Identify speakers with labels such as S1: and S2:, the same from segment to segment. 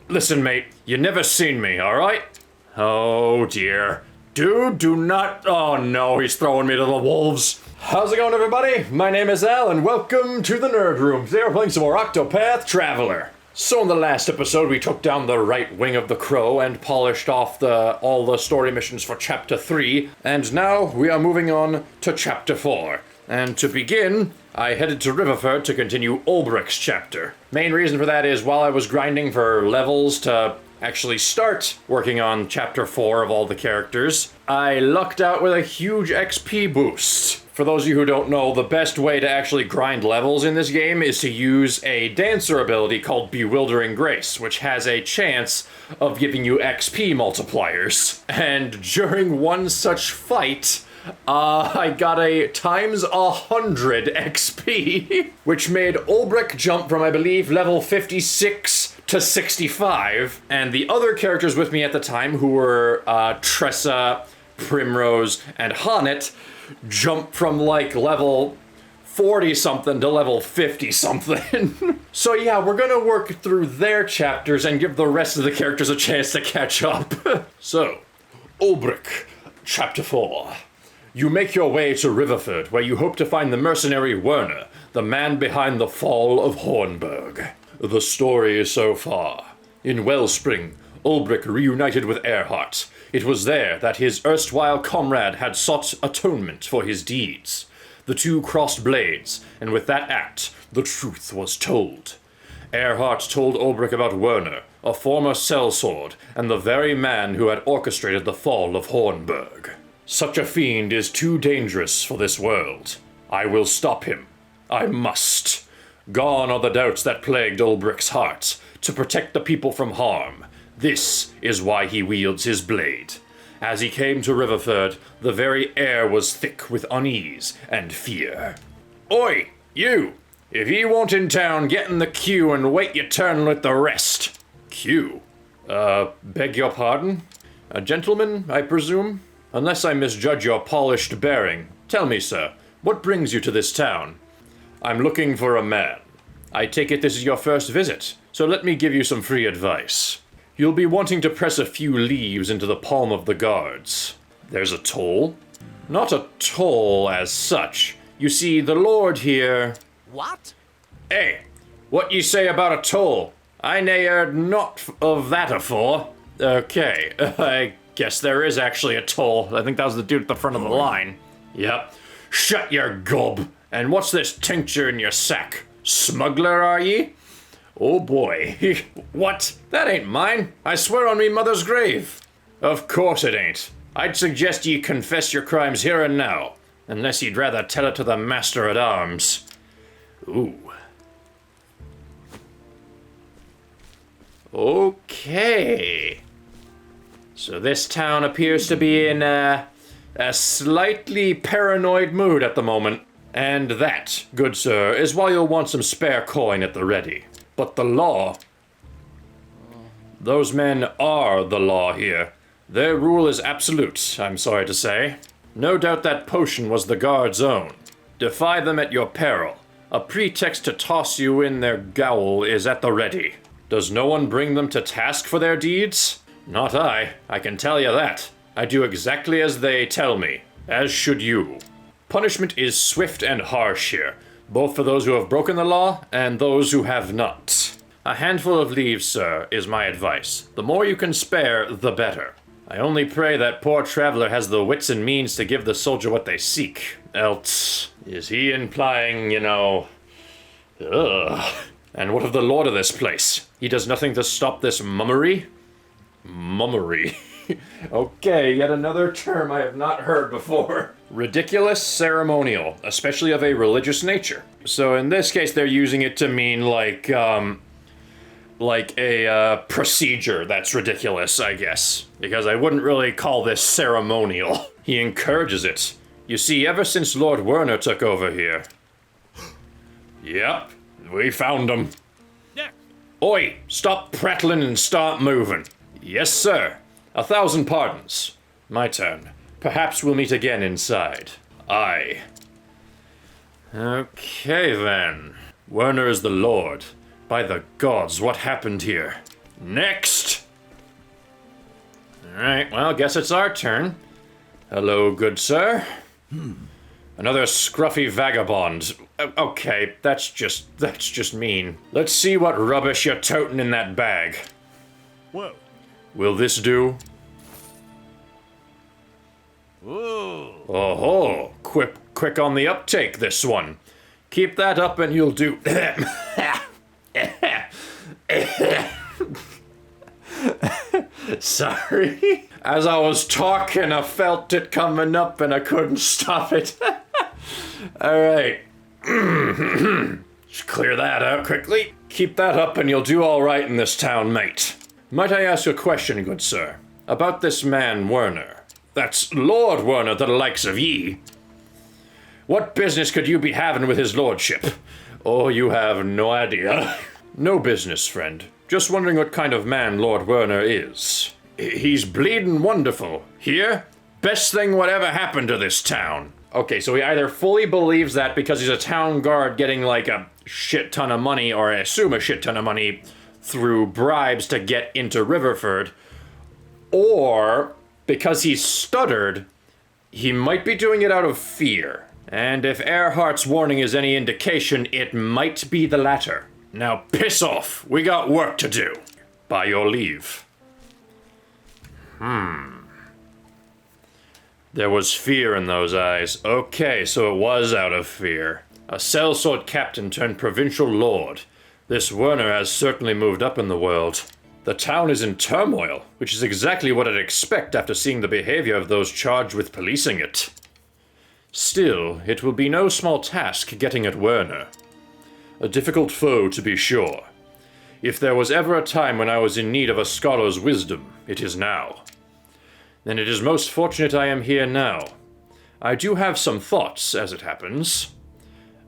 S1: Listen, mate, you never seen me, alright? Oh, dear. Dude, do not... Oh, no, he's throwing me to the wolves. How's it going, everybody? My name is Al, and welcome to the Nerd Room. Today we're playing some more Octopath Traveler. So in the last episode, we took down the right wing of the Crow and polished off all the story missions for Chapter 3, and now we are moving on to Chapter 4. And to begin, I headed to Riverford to continue Ulbrich's chapter. Main reason for that is while I was grinding for levels to actually start working on Chapter 4 of all the characters, I lucked out with a huge XP boost. For those of you who don't know, the best way to actually grind levels in this game is to use a dancer ability called Bewildering Grace, which has a chance of giving you XP multipliers. And during one such fight, I got a times 100 XP, which made Ulbrich jump from, I believe, level 56 to 65, and the other characters with me at the time, who were Tressa, Primrose, and Honnet, jumped from like level 40-something to level 50-something. So yeah, we're gonna work through their chapters and give the rest of the characters a chance to catch up. So, Ulbrich, Chapter 4. You make your way to Riverford, where you hope to find the mercenary Werner, the man behind the fall of Hornburg. The story is so far. In Wellspring, Ulbrich reunited with Earhart. It was there that his erstwhile comrade had sought atonement for his deeds. The two crossed blades, and with that act, the truth was told. Earhart told Ulbrich about Werner, a former sellsword, and the very man who had orchestrated the fall of Hornburg. Such a fiend is too dangerous for this world. I will stop him. I must. Gone are the doubts that plagued Ulbrich's heart. To protect the people from harm. This is why he wields his blade. As he came to Riverford, the very air was thick with unease and fear. Oi, you! If you want in town, get in the queue and wait your turn with the rest. Queue? Beg your pardon? A gentleman, I presume? Unless I misjudge your polished bearing, tell me, sir, what brings you to this town? I'm looking for a man. I take it this is your first visit, so let me give you some free advice. You'll be wanting to press a few leaves into the palm of the guards. There's a toll? Not a toll as such. You see, the Lord here...
S2: What?
S1: Hey, what you say about a toll? I ne'er heard not of that afore. Okay, I guess there is actually a toll. I think that was the dude at the front of the line. Yep. Shut your gob. And what's this tincture in your sack? Smuggler, are ye? Oh boy. What? That ain't mine. I swear on me mother's grave. Of course it ain't. I'd suggest ye confess your crimes here and now. Unless you'd rather tell it to the master-at-arms. Ooh. Okay. So this town appears to be in a slightly paranoid mood at the moment. And that, good sir, is why you'll want some spare coin at the ready. But the law... Those men are the law here. Their rule is absolute, I'm sorry to say. No doubt that potion was the guard's own. Defy them at your peril. A pretext to toss you in their gaol is at the ready. Does no one bring them to task for their deeds? Not I can tell you that. I do exactly as they tell me, as should you. Punishment is swift and harsh here, both for those who have broken the law and those who have not. A handful of leaves, sir, is my advice. The more you can spare, the better. I only pray that poor traveler has the wits and means to give the soldier what they seek. Else, is he implying, Ugh. And what of the lord of this place? He does nothing to stop this mummery? Mummery. Okay, yet another term I have not heard before. Ridiculous ceremonial, especially of a religious nature. So in this case, they're using it to mean like a procedure that's ridiculous, I guess. Because I wouldn't really call this ceremonial. He encourages it. You see, ever since Lord Werner took over here... Yep, we found him.
S2: Yeah.
S1: Oi, stop prattling and start moving. Yes, sir. 1,000 pardons. My turn. Perhaps we'll meet again inside. Aye. Okay, then. Werner is the Lord. By the gods, what happened here? Next! Alright, well, guess it's our turn. Hello, good sir. Another scruffy vagabond. Okay, that's just mean. Let's see what rubbish you're toting in that bag.
S2: Whoa.
S1: Will this do?
S2: Whoa.
S1: Oh-ho, quick on the uptake, this one. Keep that up and you'll do... Sorry. As I was talking, I felt it coming up and I couldn't stop it. Alright. Just clear that out quickly. Keep that up and you'll do alright in this town, mate. Might I ask a question, good sir? About this man, Werner. That's Lord Werner, the likes of ye. What business could you be having with his lordship? Oh, you have no idea. No business, friend. Just wondering what kind of man Lord Werner is. He's bleeding wonderful. Here? Best thing whatever happened to this town. Okay, so he either fully believes that because he's a town guard getting like a shit ton of money, or I assume a shit ton of money, through bribes to get into Riverford, or because he's stuttered, he might be doing it out of fear. And if Earhart's warning is any indication, it might be the latter. Now piss off. We got work to do. By your leave. There was fear in those eyes. Okay, so it was out of fear. A sellsword captain turned provincial lord. This Werner has certainly moved up in the world. The town is in turmoil, which is exactly what I'd expect after seeing the behavior of those charged with policing it. Still, it will be no small task getting at Werner. A difficult foe, to be sure. If there was ever a time when I was in need of a scholar's wisdom, it is now. Then it is most fortunate I am here now. I do have some thoughts, as it happens.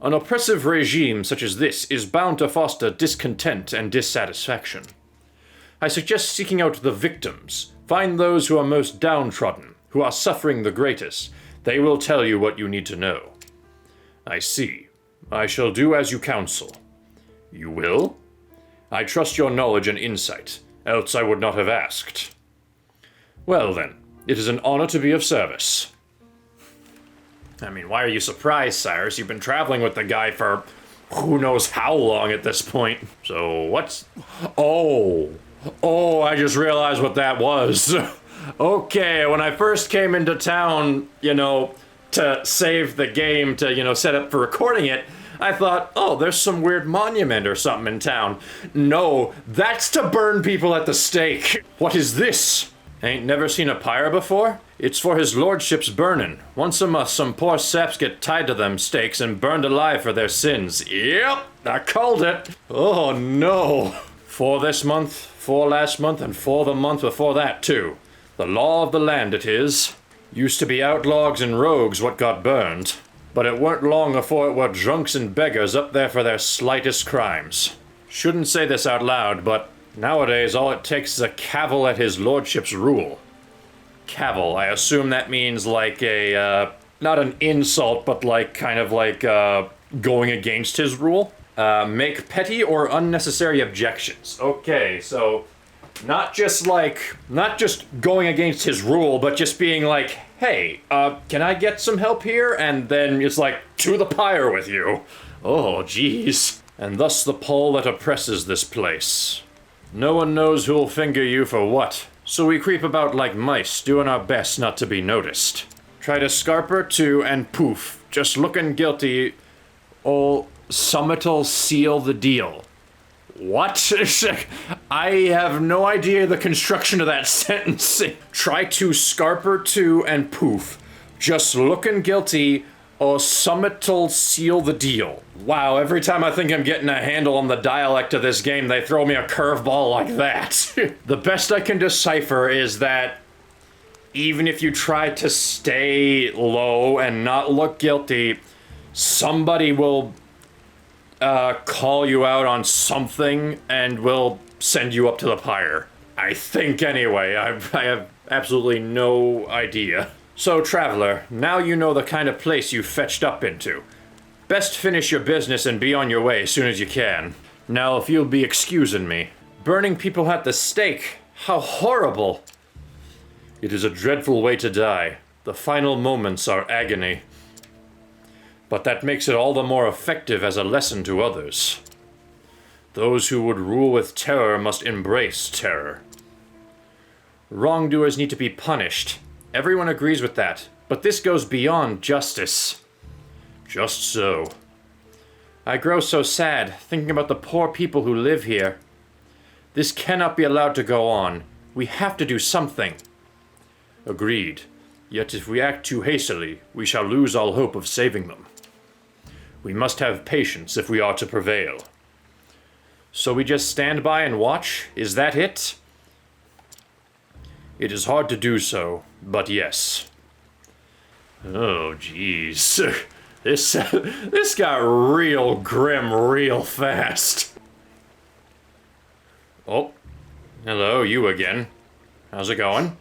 S1: An oppressive regime such as this is bound to foster discontent and dissatisfaction. I suggest seeking out the victims. Find those who are most downtrodden, who are suffering the greatest. They will tell you what you need to know. I see. I shall do as you counsel. You will? I trust your knowledge and insight, else I would not have asked. Well then, it is an honor to be of service. I mean, why are you surprised, Cyrus? You've been traveling with the guy for who knows how long at this point. So what's... Oh, I just realized what that was. Okay, when I first came into town, to save the game, to, set up for recording it, I thought, oh, there's some weird monument or something in town. No, that's to burn people at the stake. What is this? Ain't never seen a pyre before? It's for his lordship's burning. Once a month, some poor saps get tied to them stakes and burned alive for their sins. Yep, I called it. Oh, no. For this month, for last month, and for the month before that, too. The law of the land it is. Used to be outlaws and rogues what got burned. But it weren't long afore it were drunks and beggars up there for their slightest crimes. Shouldn't say this out loud, but nowadays all it takes is a cavil at his lordship's rule. Cavil, I assume that means like a, not an insult, but going against his rule. Make petty or unnecessary objections. Okay, so not just going against his rule, but just being like, hey, can I get some help here? And then it's like, to the pyre with you. Oh, jeez. And thus the pole that oppresses this place. No one knows who'll finger you for what, so we creep about like mice, doing our best not to be noticed. Try to scarper too, and poof, just looking guilty, ol' summit'll seal the deal. What? I have no idea the construction of that sentence. Try to scarper to, and poof, just looking guilty, or summit'll seal the deal. Wow, every time I think I'm getting a handle on the dialect of this game, they throw me a curveball like that. The best I can decipher is that even if you try to stay low and not look guilty, somebody will call you out on something and will send you up to the pyre. I think anyway. I have absolutely no idea. So, traveler, now you know the kind of place you fetched up into. Best finish your business and be on your way as soon as you can. Now, if you'll be excusing me. Burning people at the stake. How horrible. It is a dreadful way to die. The final moments are agony. But that makes it all the more effective as a lesson to others. Those who would rule with terror must embrace terror. Wrongdoers need to be punished. Everyone agrees with that, but this goes beyond justice. Just so. I grow so sad thinking about the poor people who live here. This cannot be allowed to go on. We have to do something. Agreed. Yet if we act too hastily, we shall lose all hope of saving them. We must have patience if we are to prevail. So we just stand by and watch? Is that it? It is hard to do so, but yes. Oh, jeez. This got real grim real fast. Oh, hello, you again. How's it going?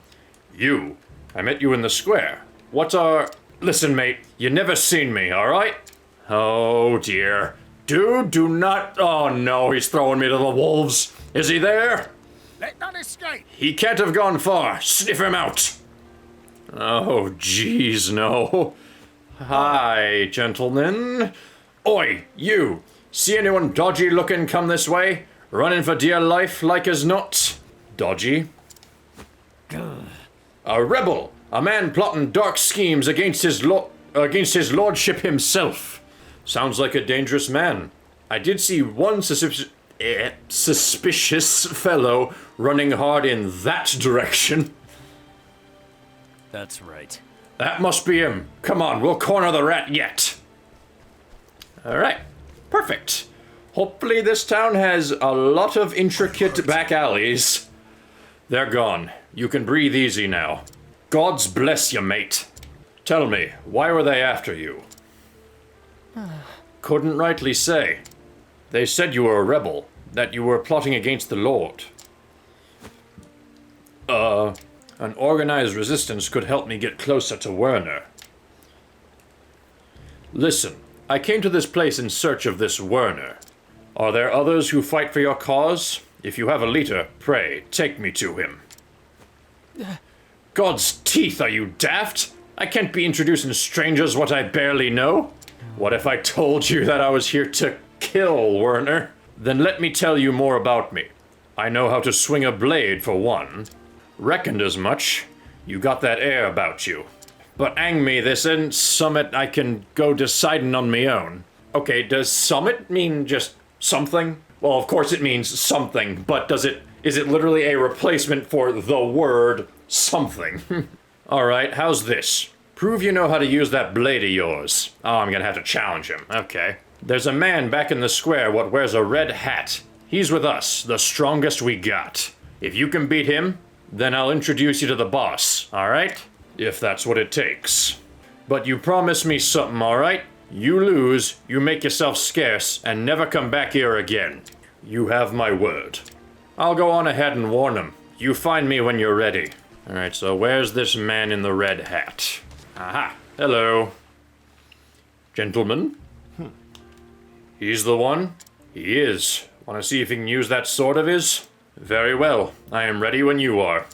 S1: You. I met you in the square. What's our... Listen, mate, you never seen me, alright? Oh, dear. Dude, do not... Oh, no, he's throwing me to the wolves. Is he there?
S2: Let none escape.
S1: He can't have gone far. Sniff him out. Oh, jeez, no. Hi, gentlemen. Oi, you. See anyone dodgy looking come this way? Running for dear life like as not? Dodgy? A rebel. A man plotting dark schemes against his lordship himself. Sounds like a dangerous man. I did see one suspicious fellow running hard in that direction.
S3: That's right.
S1: That must be him. Come on, we'll corner the rat yet. Alright, perfect. Hopefully this town has a lot of intricate back alleys. They're gone. You can breathe easy now. Gods bless you, mate. Tell me, why were they after you? Couldn't rightly say. They said you were a rebel, that you were plotting against the Lord. An organized resistance could help me get closer to Werner. Listen, I came to this place in search of this Werner. Are there others who fight for your cause? If you have a leader, pray, take me to him. God's teeth, are you daft? I can't be introducing strangers what I barely know. What if I told you that I was here to kill Werner? Then let me tell you more about me. I know how to swing a blade, for one. Reckoned as much. You got that air about you. But ang me, this isn't summit I can go deciding on me own. Okay, does summit mean just something? Well, of course it means something, but is it literally a replacement for the word something? Alright, how's this? Prove you know how to use that blade of yours. Oh, I'm gonna have to challenge him. Okay. There's a man back in the square what wears a red hat. He's with us, the strongest we got. If you can beat him, then I'll introduce you to the boss, alright? If that's what it takes. But you promise me something, alright? You lose, you make yourself scarce, and never come back here again. You have my word. I'll go on ahead and warn him. You find me when you're ready. Alright, so where's this man in the red hat? Aha, hello. Gentlemen? He's the one? He is. Want to see if he can use that sword of his? Very well. I am ready when you are.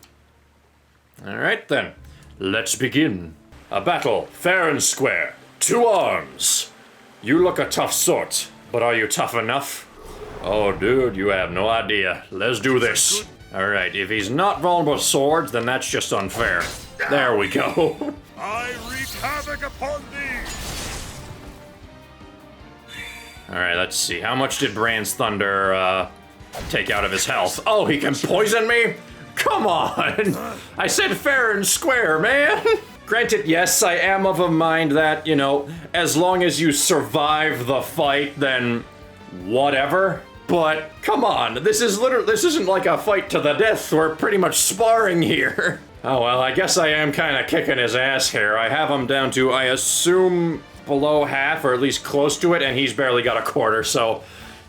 S1: Alright then. Let's begin. A battle, fair and square. 2 arms. You look a tough sort, but are you tough enough? Oh, dude, you have no idea. Let's do this. Alright, if he's not vulnerable to swords, then that's just unfair. There we go.
S2: I wreak havoc upon thee.
S1: Alright, let's see. How much did Brand's Thunder, take out of his health? Oh, he can poison me? Come on! I said fair and square, man! Granted, yes, I am of a mind that, you know, as long as you survive the fight, then whatever. But, come on, this isn't like a fight to the death. We're pretty much sparring here. Oh, well, I guess I am kind of kicking his ass here. I have him down to, I assume, below half, or at least close to it, and he's barely got a quarter, so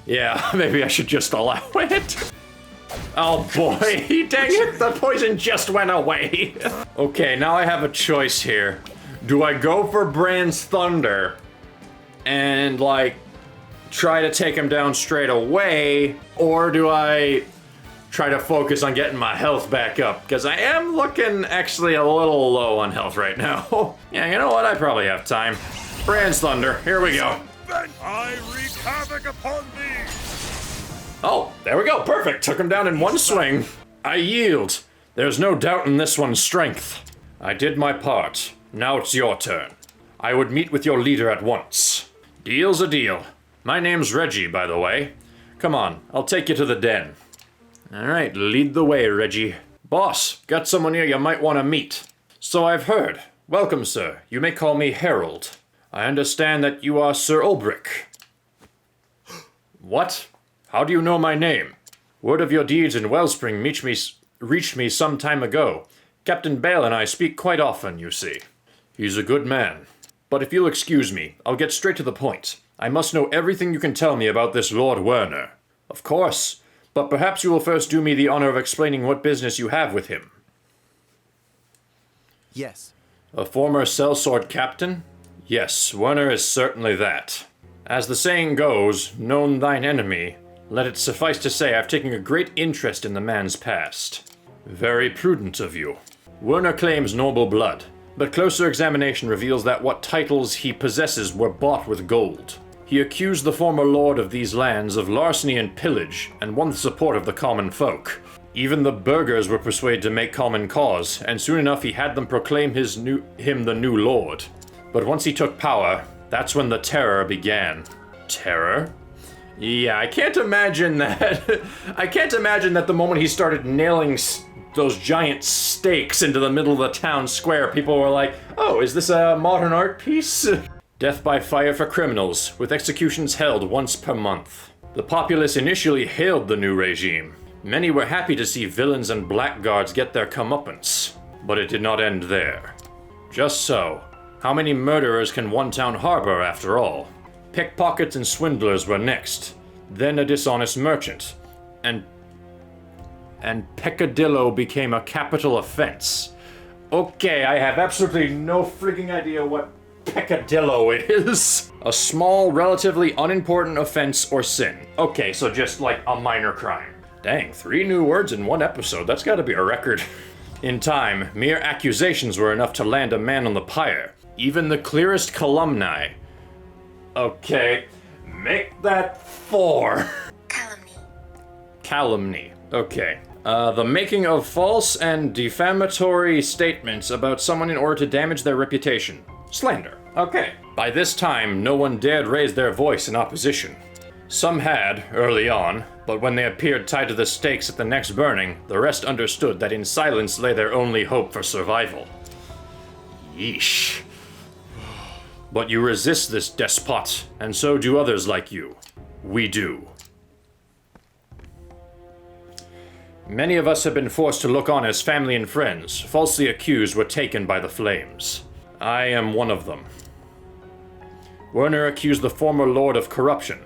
S1: yeah, maybe I should just allow it. Oh boy, dang it, the poison just went away. Okay, now I have a choice here. Do I go for Brand's Thunder and, like, try to take him down straight away, or do I try to focus on getting my health back up, because I am looking actually a little low on health right now. Yeah, you know what? I probably have time. Brand's Thunder, here we go.
S2: I wreak havoc upon thee!
S1: Oh, there we go, perfect. Took him down in one swing. I yield. There's no doubt in this one's strength. I did my part. Now it's your turn. I would meet with your leader at once. Deal's a deal. My name's Reggie, by the way. Come on, I'll take you to the den. Alright, lead the way, Reggie. Boss, got someone here you might want to meet. So I've heard. Welcome, sir. You may call me Harold. I understand that you are Sir Ulbrich. What? How do you know my name? Word of your deeds in Wellspring reached me some time ago. Captain Bale and I speak quite often, you see. He's a good man. But if you'll excuse me, I'll get straight to the point. I must know everything you can tell me about this Lord Werner. Of course, but perhaps you will first do me the honor of explaining what business you have with him.
S4: Yes.
S1: A former sellsword captain? Yes, Werner is certainly that. As the saying goes, known thine enemy, let it suffice to say I've taken a great interest in the man's past. Very prudent of you. Werner claims noble blood, but closer examination reveals that what titles he possesses were bought with gold. He accused the former lord of these lands of larceny and pillage, and won the support of the common folk. Even the burghers were persuaded to make common cause, and soon enough he had them proclaim him the new lord. But once he took power, that's when the terror began. Terror? Yeah, I can't imagine that. I can't imagine that the moment he started nailing those giant stakes into the middle of the town square, people were like, oh, is this a modern art piece? Death by fire for criminals, with executions held once per month. The populace initially hailed the new regime. Many were happy to see villains and blackguards get their comeuppance. But it did not end there. Just so. How many murderers can one town harbor, after all? Pickpockets and swindlers were next. Then a dishonest merchant. And peccadillo became a capital offense. Okay, I have absolutely no freaking idea what peccadillo is. A small, relatively unimportant offense or sin. Okay, so just like a minor crime. Dang, 3 new words in one episode. That's gotta be a record. In time, mere accusations were enough to land a man on the pyre. Even the clearest calumny. Okay, make that 4.
S5: Calumny.
S1: Calumny. Okay. The making of false and defamatory statements about someone in order to damage their reputation. Slander. Okay. By this time, no one dared raise their voice in opposition. Some had, early on, but when they appeared tied to the stakes at the next burning, the rest understood that in silence lay their only hope for survival. Yeesh. But you resist this despot, and so do others like you. We do. Many of us have been forced to look on as family and friends, falsely accused were taken by the flames. I am one of them. Werner accused the former lord of corruption,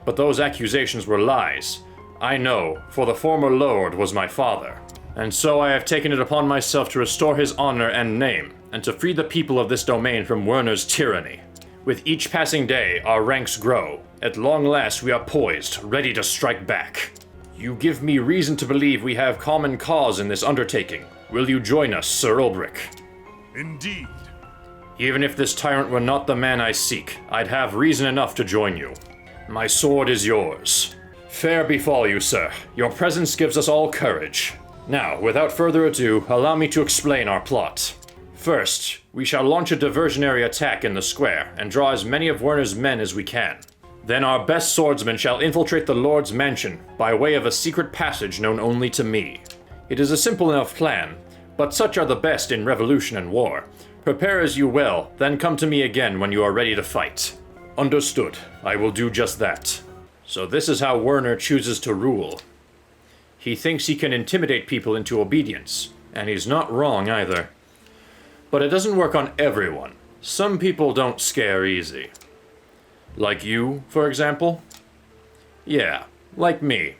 S1: but those accusations were lies. I know, for the former lord was my father. And so I have taken it upon myself to restore his honor and name, and to free the people of this domain from Werner's tyranny. With each passing day, our ranks grow. At long last, we are poised, ready to strike back. You give me reason to believe we have common cause in this undertaking. Will you join us, Sir Ulbrich?
S2: Indeed.
S1: Even if this tyrant were not the man I seek, I'd have reason enough to join you. My sword is yours. Fair befall you, sir. Your presence gives us all courage. Now, without further ado, allow me to explain our plot. First, we shall launch a diversionary attack in the square, and draw as many of Werner's men as we can. Then our best swordsmen shall infiltrate the Lord's mansion, by way of a secret passage known only to me. It is a simple enough plan, but such are the best in revolution and war. Prepare as you will, then come to me again when you are ready to fight. Understood. I will do just that. So this is how Werner chooses to rule. He thinks he can intimidate people into obedience, and he's not wrong either. But it doesn't work on everyone. Some people don't scare easy. Like you, for example? Yeah, like me.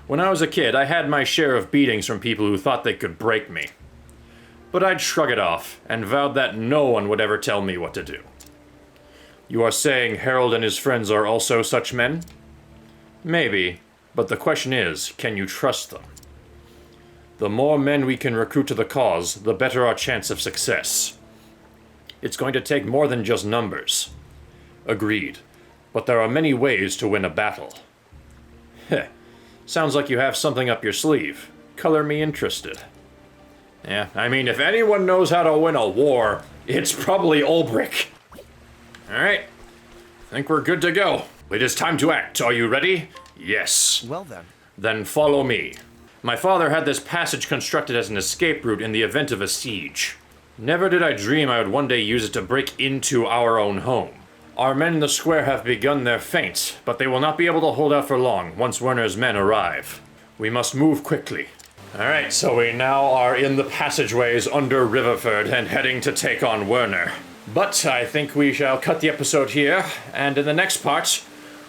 S1: When I was a kid, I had my share of beatings from people who thought they could break me. But I'd shrug it off, and vowed that no one would ever tell me what to do. You are saying Harold and his friends are also such men? Maybe, but the question is, can you trust them? The more men we can recruit to the cause, the better our chance of success. It's going to take more than just numbers. Agreed. But there are many ways to win a battle. Heh. Sounds like you have something up your sleeve. Color me interested. Yeah, I mean, if anyone knows how to win a war, it's probably Ulbrich. Alright. Think we're good to go. It is time to act. Are you ready? Yes.
S4: Well then.
S1: Then follow me. My father had this passage constructed as an escape route in the event of a siege. Never did I dream I would one day use it to break into our own home. Our men in the square have begun their feint, but they will not be able to hold out for long once Werner's men arrive. We must move quickly. Alright, so we now are in the passageways under Riverford and heading to take on Werner. But I think we shall cut the episode here, and in the next part,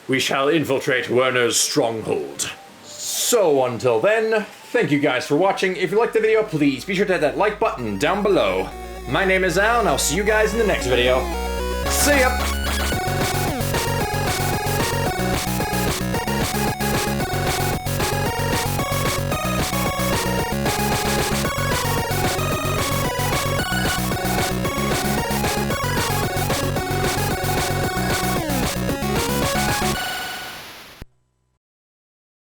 S1: we shall infiltrate Werner's stronghold. So until then, thank you guys for watching. If you liked the video, please be sure to hit that like button down below. My name is Al, and I'll see you guys in the next video. See ya!